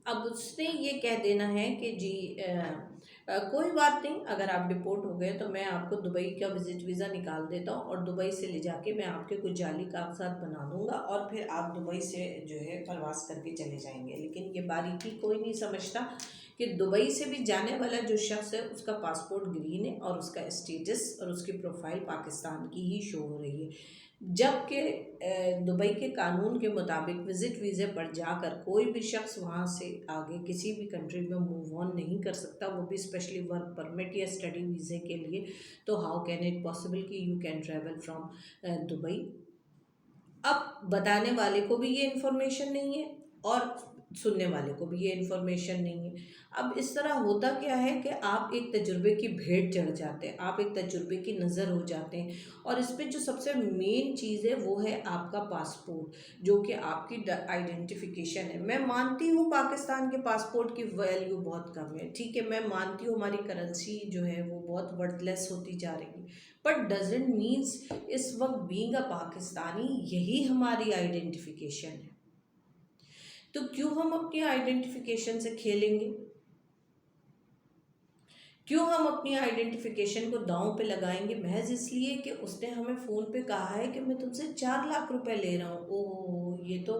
अब उसने ये कह देना है कि जी कोई बात नहीं, अगर आप डिपोर्ट हो गए तो मैं आपको दुबई का विजिट वीज़ा निकाल देता हूँ और दुबई से ले जाके मैं आपके कुछ जाली कागजात बना दूंगा और फिर आप दुबई से जो है प्रवास करके चले जाएंगे। लेकिन ये बारीकी कोई नहीं समझता कि दुबई से भी जाने वाला जो शख्स है उसका पासपोर्ट ग्रीन है और उसका स्टेटस और उसकी प्रोफाइल पाकिस्तान की ही शो हो रही है। जबकि दुबई के कानून के मुताबिक विज़िट वीज़े पर जाकर कोई भी शख्स वहाँ से आगे किसी भी कंट्री में मूव ऑन नहीं कर सकता, वो भी स्पेशली वर्क परमिट या स्टडी वीज़े के लिए। तो हाउ कैन इट पॉसिबल कि you can travel from Dubai. अब बताने वाले को भी ये इन्फॉर्मेशन नहीं है और सुनने वाले को भी ये इन्फॉर्मेशन नहीं है। अब इस तरह होता क्या है कि आप एक तजुर्बे की भेंट चढ़ जाते हैं, आप एक तजुर्बे की नज़र हो जाते हैं। और इस पे जो सबसे मेन चीज़ है वो है आपका पासपोर्ट, जो कि आपकी आइडेंटिफिकेशन है। मैं मानती हूँ पाकिस्तान के पासपोर्ट की वैल्यू बहुत कम है, ठीक है, मैं मानती हूँ हमारी करेंसी जो है वो बहुत वर्थलेस होती जा रही है, बट डजेंट मीन्स इस वक्त बीइंग अ पाकिस्तानी यही हमारी आइडेंटिफिकेशन है। तो क्यों हम अपनी आइडेंटिफिकेशन से खेलेंगे? क्यों हम अपनी आइडेंटिफिकेशन को दांव पे लगाएंगे महज इसलिए कि उसने हमें फ़ोन पे कहा है कि मैं तुमसे 4 लाख रुपए ले रहा हूँ। ओहो, ये तो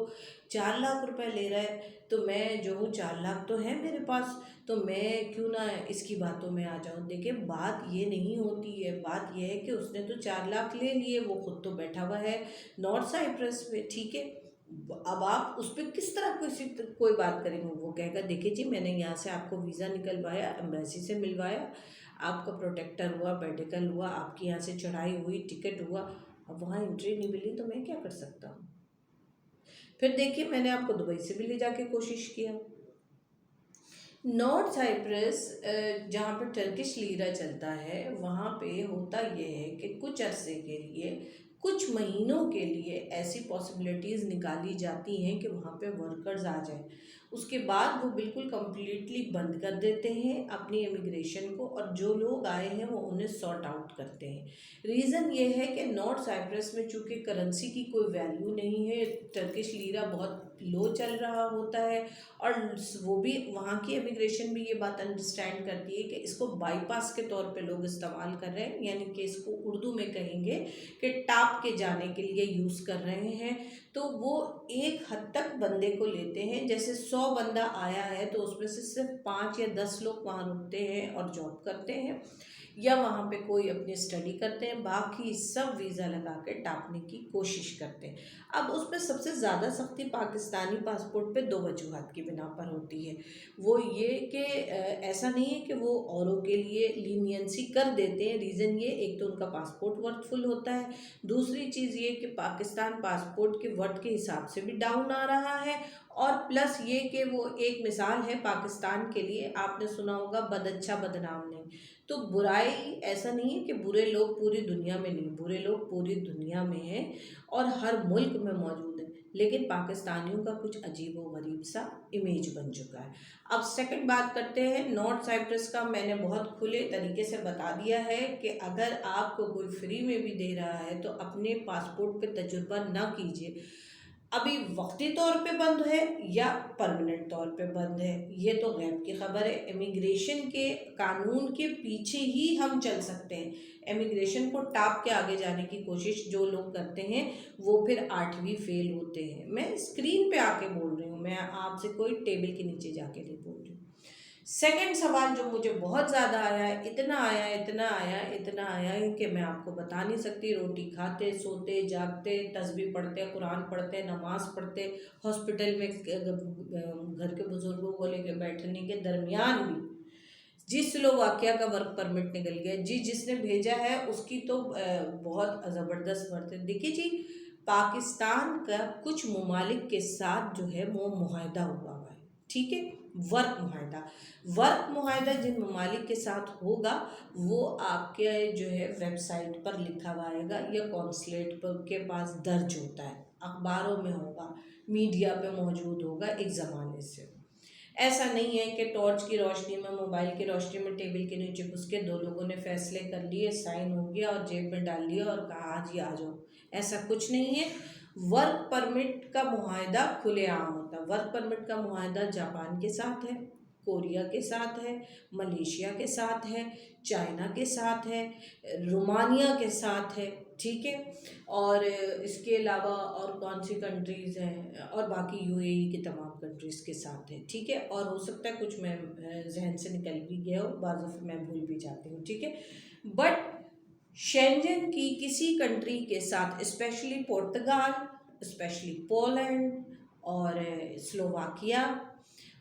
4 लाख रुपए ले रहा है, तो मैं जो हूँ 4 लाख तो है मेरे पास, तो मैं क्यों ना इसकी बातों में आ जाऊँ। देखिए बात ये नहीं होती है, बात ये है कि उसने तो 4 लाख ले लिए, वो खुद तो बैठा हुआ है नॉर्थ साइप्रस पे, ठीक है। अब आप उस पर किस तरह कोई बात करेंगे? वो कहेगा देखिए जी मैंने यहाँ से आपको वीज़ा निकलवाया, एम्बेसी से मिलवाया, आपका प्रोटेक्टर हुआ, मेडिकल हुआ, आपकी यहाँ से चढ़ाई हुई, टिकट हुआ, अब वहाँ एंट्री नहीं मिली तो मैं क्या कर सकता हूँ? फिर देखिए मैंने आपको दुबई से भी ले जाके कोशिश किया। नॉर्थ साइप्रस जहाँ पर टर्किश लीरा चलता है वहाँ पे होता ये है कि कुछ अरसे के लिए, कुछ महीनों के लिए ऐसी पॉसिबिलिटीज़ निकाली जाती हैं कि वहाँ पे वर्कर्स आ जाएं। उसके बाद वो बिल्कुल कंप्लीटली बंद कर देते हैं अपनी इमिग्रेशन को और जो लोग आए हैं वो उन्हें सॉर्ट आउट करते हैं। रीज़न ये है कि नॉर्थ साइप्रस में चूँकि करेंसी की कोई वैल्यू नहीं है, टर्किश लीरा बहुत लो चल रहा होता है और वो भी वहाँ की इमिग्रेशन भी ये बात अंडरस्टैंड करती है कि इसको बाईपास के तौर पे लोग इस्तेमाल कर रहे हैं, यानी कि इसको उर्दू में कहेंगे कि टाप के जाने के लिए यूज़ कर रहे हैं। तो वो एक हद तक बंदे को लेते हैं, जैसे 100 बंदा आया है तो उसमें से सिर्फ 5 या 10 लोग वहाँ रुकते हैं और जॉब करते हैं या वहाँ पे कोई अपनी स्टडी करते हैं, बाकी सब वीज़ा लगा के टापने की कोशिश करते हैं। अब उसमें सबसे ज़्यादा सख्ती पाकिस्तानी पासपोर्ट पे 2 वजूहात की बिना पर होती है। वो ये कि ऐसा नहीं है कि वो औरों के लिए लीनियंसी कर देते हैं। रीज़न ये, एक तो उनका पासपोर्ट वर्थफुल होता है, दूसरी चीज़ ये कि पाकिस्तान पासपोर्ट के वर्थ के हिसाब से भी डाउन आ रहा है, और प्लस ये कि वो एक मिसाल है पाकिस्तान के लिए, आपने सुना होगा बद अच्छा बदनाम नहीं। तो बुराई ऐसा नहीं है कि बुरे लोग पूरी दुनिया में नहीं, बुरे लोग पूरी दुनिया में हैं और हर मुल्क में मौजूद है, लेकिन पाकिस्तानियों का कुछ अजीब व गरीब सा इमेज बन चुका है। अब सेकंड बात करते हैं नॉर्थ साइप्रस का। मैंने बहुत खुले तरीके से बता दिया है कि अगर आपको कोई फ्री में भी दे रहा है तो अपने पासपोर्ट पे तजुर्बा ना कीजिए। अभी वक्ती तौर पे बंद है या परमानेंट तौर पे बंद है ये तो गैब की खबर है। इमिग्रेशन के कानून के पीछे ही हम चल सकते हैं। इमिग्रेशन को टाप के आगे जाने की कोशिश जो लोग करते हैं वो फिर 8वीं फेल होते हैं। मैं स्क्रीन पे आके बोल रही हूँ, मैं आपसे कोई टेबल के नीचे जाके नहीं बोल रही हूँ। सेकंड सवाल जो मुझे बहुत ज़्यादा आया है, इतना आया, इतना आया, इतना आया है कि मैं आपको बता नहीं सकती। रोटी खाते, सोते, जागते, तस्बीह पढ़ते, कुरान पढ़ते, नमाज पढ़ते, हॉस्पिटल में घर के बुजुर्गों को लेके बैठने के दरमियान भी जिस लो वाकया का वर्क परमिट निकल गया, जी जिसने भेजा है उसकी तो बहुत ज़बरदस्त बात है। देखिए जी, पाकिस्तान का कुछ ममालिक के साथ जो है वो मुआहदा हुआ है, ठीक है, वर्क मुआहदा। वर्क मुआहदा जिन ममालिक के साथ होगा वो आपके जो है वेबसाइट पर लिखा हुआ आएगा या कॉन्सुलेट पर के पास दर्ज होता है, अखबारों में होगा, मीडिया पे मौजूद होगा एक ज़माने से। ऐसा नहीं है कि टॉर्च की रोशनी में, मोबाइल की रोशनी में टेबल के नीचे घुस के दो लोगों ने फैसले कर लिए, साइन हो गया और जेब में डाल लिया और कहा आज ही आ जाओ। ऐसा कुछ नहीं है। वर्क परमिट का मुआहदा खुलेआम होता है। होता है। वर्क परमिट का मुआहदा जापान के साथ है, कोरिया के साथ है, मलेशिया के साथ है, चाइना के साथ है, रोमानिया के साथ है, ठीक है। और इसके अलावा और कौन सी कंट्रीज़ हैं, और बाकी यूएई की तमाम कंट्रीज़ के साथ है, ठीक है। और हो सकता है कुछ मैं जहन से निकल भी गया हो, बाज़ दफ़े मैं भूल भी जाती हूँ, ठीक है। बट शेंजन की किसी कंट्री के साथ, स्पेशली पुर्तगाल, स्पेशली पोलैंड और स्लोवाकिया,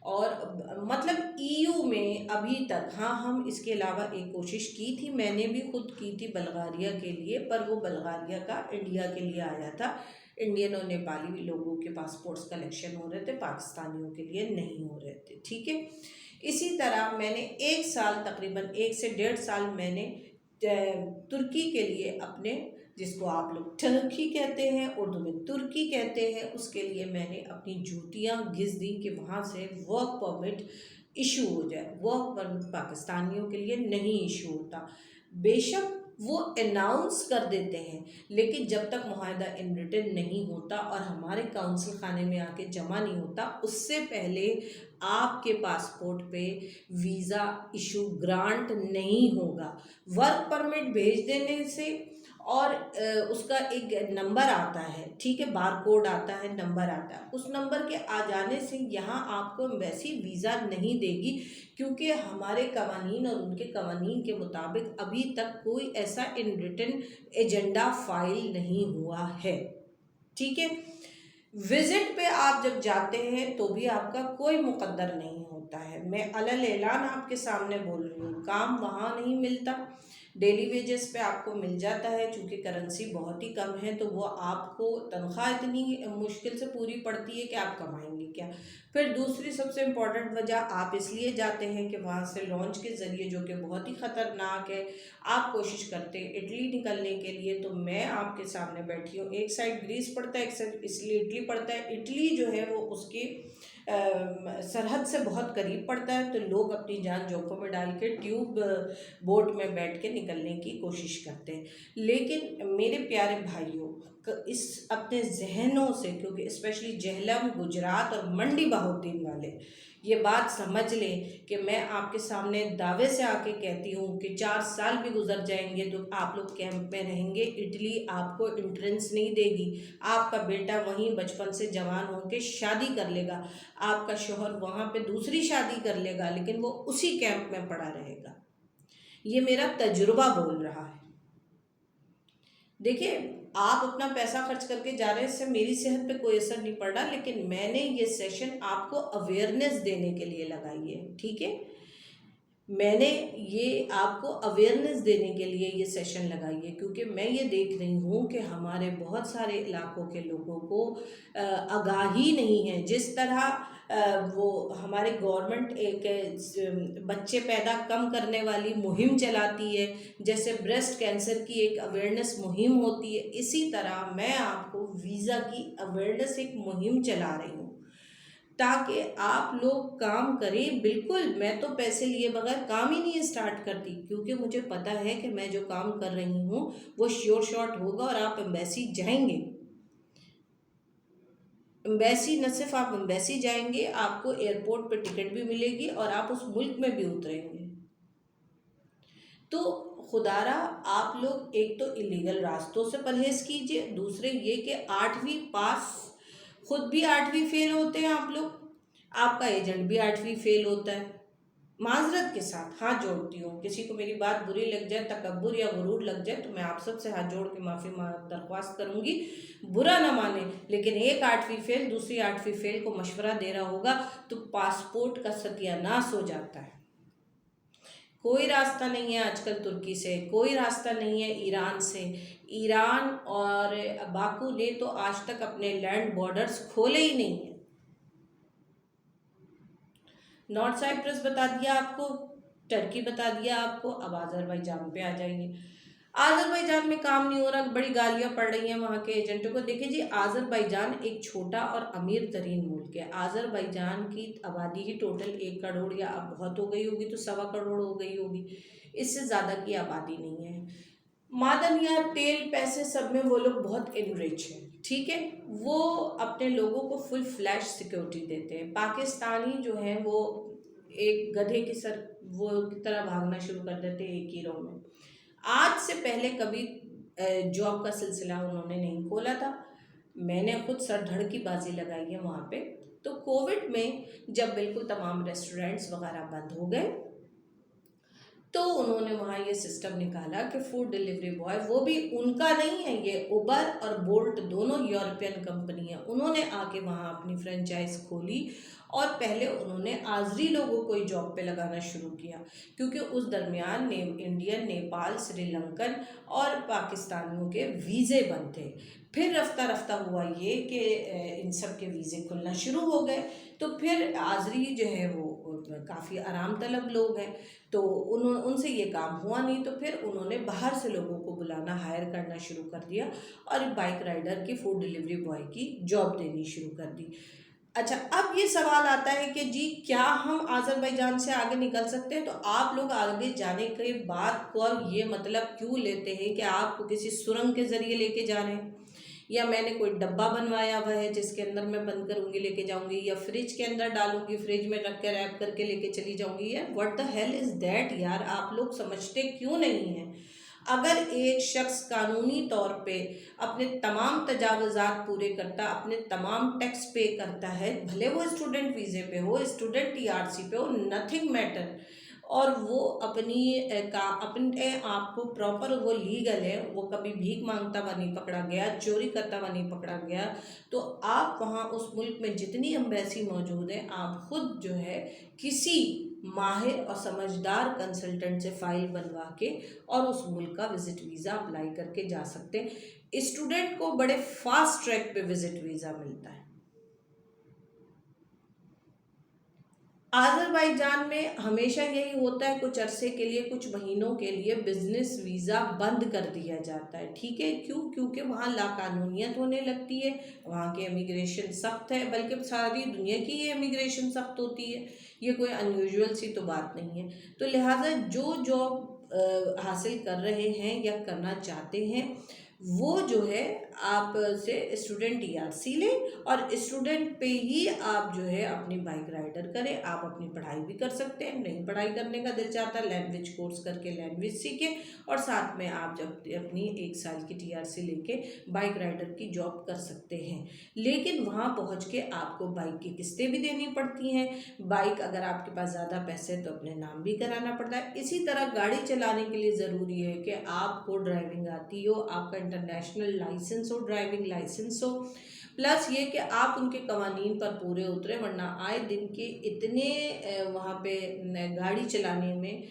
और मतलब ईयू में अभी तक, हाँ हम इसके अलावा एक कोशिश की थी, मैंने भी खुद की थी बल्गारिया के लिए, पर वो बल्गारिया का इंडिया के लिए आया था। इंडियन और नेपाली लोगों के पासपोर्ट्स कलेक्शन हो रहे थे, पाकिस्तानियों के लिए नहीं हो रहे थे, ठीक है। इसी तरह मैंने 1 साल, तकरीबन 1 से 1.5 साल मैंने तुर्की के लिए अपने, जिसको आप लोग टर्की कहते हैं, उर्दू में तुर्की कहते हैं, उसके लिए मैंने अपनी जूतियाँ घिस दी कि वहाँ से वर्क परमिट इशू हो जाए। वर्क परमिट पाकिस्तानियों के लिए नहीं इशू होता। बेशक वो अनाउंस कर देते हैं, लेकिन जब तक मुआहदा इन रिटन नहीं होता और हमारे काउंसिल खाने में आके जमा नहीं होता, उससे पहले आपके पासपोर्ट पे वीज़ा इशू ग्रांट नहीं होगा। वर्क परमिट भेज देने से, और उसका एक नंबर आता है, ठीक है, बार कोड आता है, नंबर आता है, उस नंबर के आ जाने से यहाँ आपको एम्बेसी वीज़ा नहीं देगी, क्योंकि हमारे कवानीन और उनके कवानीन के मुताबिक अभी तक कोई ऐसा इन रिटन एजेंडा फाइल नहीं हुआ है, ठीक है। विजिट पे आप जब जाते हैं तो भी आपका कोई मुकद्दर नहीं होता है। मैं अलल ऐलान आपके सामने बोल रही हूँ, काम वहाँ नहीं मिलता। डेली वेजेस पे आपको मिल जाता है, चूँकि करेंसी बहुत ही कम है, तो वो आपको तनख्वाह इतनी मुश्किल से पूरी पड़ती है कि आप कमाएंगे क्या। फिर दूसरी सबसे इम्पॉर्टेंट वजह, आप इसलिए जाते हैं कि वहाँ से लॉन्च के ज़रिए, जो कि बहुत ही ख़तरनाक है, आप कोशिश करते हैं इटली निकलने के लिए। तो मैं आपके सामने बैठी हूँ, एक साइड ग्रीस पड़ता है, एक साइड इसलिए इटली पड़ता है। इटली जो है वो उसकी सरहद से बहुत करीब पड़ता है, तो लोग अपनी जान जोखिम में डाल के ट्यूब बोट में बैठ के निकलने की कोशिश करते हैं। लेकिन मेरे प्यारे भाइयों, इस अपने जहनों से, क्योंकि स्पेशली जेहलम, गुजरात और मंडी बहाउद्दीन वाले ये बात समझ लें कि मैं आपके सामने दावे से आके कहती हूँ कि 4 साल भी गुजर जाएंगे तो आप लोग कैंप में रहेंगे, इटली आपको एंट्रेंस नहीं देगी। आपका बेटा वहीं बचपन से जवान होकर शादी कर लेगा, आपका शोहर वहाँ पे दूसरी शादी कर लेगा, लेकिन वो उसी कैंप में पड़ा रहेगा। ये मेरा तजुर्बा बोल रहा है। देखिए, आप अपना पैसा खर्च करके जा रहे हैं, इससे मेरी सेहत पे कोई असर नहीं पड़ रहा, लेकिन मैंने ये सेशन आपको अवेयरनेस देने के लिए लगाई है, ठीक है। मैंने ये आपको अवेयरनेस देने के लिए ये सेशन लगाई है, क्योंकि मैं ये देख रही हूँ कि हमारे बहुत सारे इलाकों के लोगों को आगाही नहीं है। जिस तरह वो हमारे गवर्नमेंट एक बच्चे पैदा कम करने वाली मुहिम चलाती है, जैसे ब्रेस्ट कैंसर की एक अवेयरनेस मुहिम होती है, इसी तरह मैं आपको वीज़ा की अवेयरनेस एक मुहिम चला रही हूँ, ताकि आप लोग काम करें। बिल्कुल, मैं तो पैसे लिए बगैर काम ही नहीं स्टार्ट करती, क्योंकि मुझे पता है कि मैं जो काम कर रही हूँ वो श्योर शॉट होगा और आप एम्बेसी जाएंगे। एम्बेसी, न सिर्फ आप एम्बेसी जाएंगे, आपको एयरपोर्ट पे टिकट भी मिलेगी और आप उस मुल्क में भी उतरेंगे। तो खुदारा, आप लोग एक तो इलीगल रास्तों से परहेज़ कीजिए, दूसरे ये कि 8वीं पास, खुद भी 8वीं फेल होते हैं आप लोग, आपका एजेंट भी 8वीं फेल होता है। माजरत के साथ हाथ जोड़ती हूँ, किसी को मेरी बात बुरी लग जाए, तकब्बुर या गुरूर लग जाए, तो मैं आप सबसे हाथ जोड़ के माफ़ी दरख्वास्त करूँगी, बुरा ना माने। लेकिन एक 8वीं फेल दूसरी 8वीं फेल को मशवरा दे रहा होगा तो पासपोर्ट का सत्यानाश हो जाता है। कोई रास्ता नहीं है आजकल तुर्की से, कोई रास्ता नहीं है ईरान से। ईरान और बाकू ने तो आज तक अपने लैंड बॉर्डर्स खोले ही नहीं है। नॉर्थ साइप्रस बता दिया आपको, टर्की बता दिया आपको, अब आज़रबाईजान पे आ जाइए। आज़रबाईजान में काम नहीं हो रहा, बड़ी गालियाँ पड़ रही हैं वहाँ के एजेंटों को। देखिए जी, आज़रबाईजान एक छोटा और अमीर तरीन मुल्क है। आज़रबाईजान की आबादी ही टोटल 1 करोड़, या अब बहुत हो गई होगी तो 1.25 करोड़ हो गई होगी, इससे ज़्यादा की आबादी नहीं है। मादन या तेल पैसे सब में वो लोग बहुत इनरिच हैं, ठीक है। वो अपने लोगों को फुल फ्लैश सिक्योरिटी देते हैं। पाकिस्तानी जो हैं वो एक गधे की सर वो की तरह भागना शुरू कर देते हैं एक ही रो में। आज से पहले कभी जॉब का सिलसिला उन्होंने नहीं खोला था। मैंने खुद सर धड़ की बाजी लगाई है वहाँ पे। तो कोविड में जब बिल्कुल तमाम रेस्टोरेंट्स वगैरह बंद हो गए, तो उन्होंने वहाँ ये सिस्टम निकाला कि फूड डिलीवरी बॉय, वो भी उनका नहीं है, ये उबर और बोल्ट दोनों यूरोपियन कंपनी है, उन्होंने आके वहाँ अपनी फ्रेंचाइज खोली और पहले उन्होंने आज़री लोगों को ही जॉब पे लगाना शुरू किया, क्योंकि उस दरमियान इंडियन, नेपाल, श्रीलंकन और पाकिस्तानियों के वीज़े बंद थे। फिर रफ्ता रफ्ता हुआ ये कि इन सब के वीज़े खुलना शुरू हो गए। तो फिर आज़री जो है वो काफ़ी आराम तलब लोग हैं, तो उनसे ये काम हुआ नहीं, तो फिर उन्होंने बाहर से लोगों को बुलाना, हायर करना शुरू कर दिया और बाइक राइडर की, फूड डिलीवरी बॉय की जॉब देनी शुरू कर दी। अच्छा, अब ये सवाल आता है कि जी क्या हम आज़रबाईजान से आगे निकल सकते हैं? तो आप लोग आगे जाने के बाद को ये मतलब क्यों लेते हैं कि आपको किसी सुरंग के ज़रिए लेके जा रहे हैं, या मैंने कोई डब्बा बनवाया हुआ है जिसके अंदर मैं बंद करूँगी लेके जाऊँगी, या फ्रिज के अंदर डालूँगी, फ्रिज में रख के रैप करके लेके चली जाऊँगी? यार what the hell is that यार, आप लोग समझते क्यों नहीं हैं? अगर एक शख्स कानूनी तौर पे अपने तमाम तजावुज़ात पूरे करता, अपने तमाम टैक्स पे करता है, भले वो स्टूडेंट वीज़े पे हो, स्टूडेंट टीआरसी पे हो, नथिंग मैटर, और वो अपने आप को प्रॉपर, वो लीगल है, वो कभी भीख मांगता हुआ नहीं पकड़ा गया, चोरी करता हुआ नहीं पकड़ा गया, तो आप वहाँ उस मुल्क में जितनी एम्बेसी मौजूद है, आप खुद जो है किसी माहिर और समझदार कंसल्टेंट से फ़ाइल बनवा के और उस मुल्क का विज़िट वीज़ा अप्लाई करके जा सकते हैं। स्टूडेंट को बड़े फास्ट ट्रैक पे विज़िट वीज़ा मिलता है। आज़रबाईजान में हमेशा यही होता है, कुछ अरसे के लिए, कुछ महीनों के लिए बिज़नेस वीज़ा बंद कर दिया जाता है, ठीक है। क्यों? क्योंकि वहाँ लाकानूनियत होने लगती है, वहाँ की इमिग्रेशन सख्त है, बल्कि सारी दुनिया की ये इमिग्रेशन सख्त होती है, ये कोई अनयूजुअल सी तो बात नहीं है। तो लिहाजा जो जॉब हासिल कर रहे हैं या करना चाहते हैं, वो जो है आप से स्टूडेंट टीआरसी लें और स्टूडेंट पे ही आप जो है अपनी बाइक राइडर करें। आप अपनी पढ़ाई भी कर सकते हैं, नहीं पढ़ाई करने का दिल चाहता, लैंग्वेज कोर्स करके लैंग्वेज सीखें और साथ में आप जब अपनी 1 साल की टीआरसी लेके बाइक राइडर की जॉब कर सकते हैं। लेकिन वहाँ पहुँच के आपको बाइक की किस्तें भी देनी पड़ती हैं। बाइक अगर आपके पास ज़्यादा पैसे तो अपने नाम भी कराना पड़ता है। इसी तरह गाड़ी चलाने के लिए ज़रूरी है कि आपको ड्राइविंग आती हो, आपका इंटरनेशनल लाइसेंस हो, ड्राइविंग लाइसेंस हो, प्लस ये कि आप उनके कवानीन पर पूरे उतरे, वरना आए दिन के इतने वहाँ पे गाड़ी चलाने में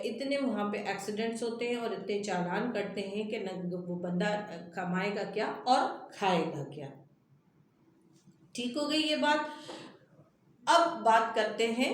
इतने वहाँ पे एक्सीडेंट्स होते हैं और इतने चालान करते हैं कि न वो बंदा कमाएगा क्या और खाएगा क्या। ठीक हो गई ये बात। अब बात करते हैं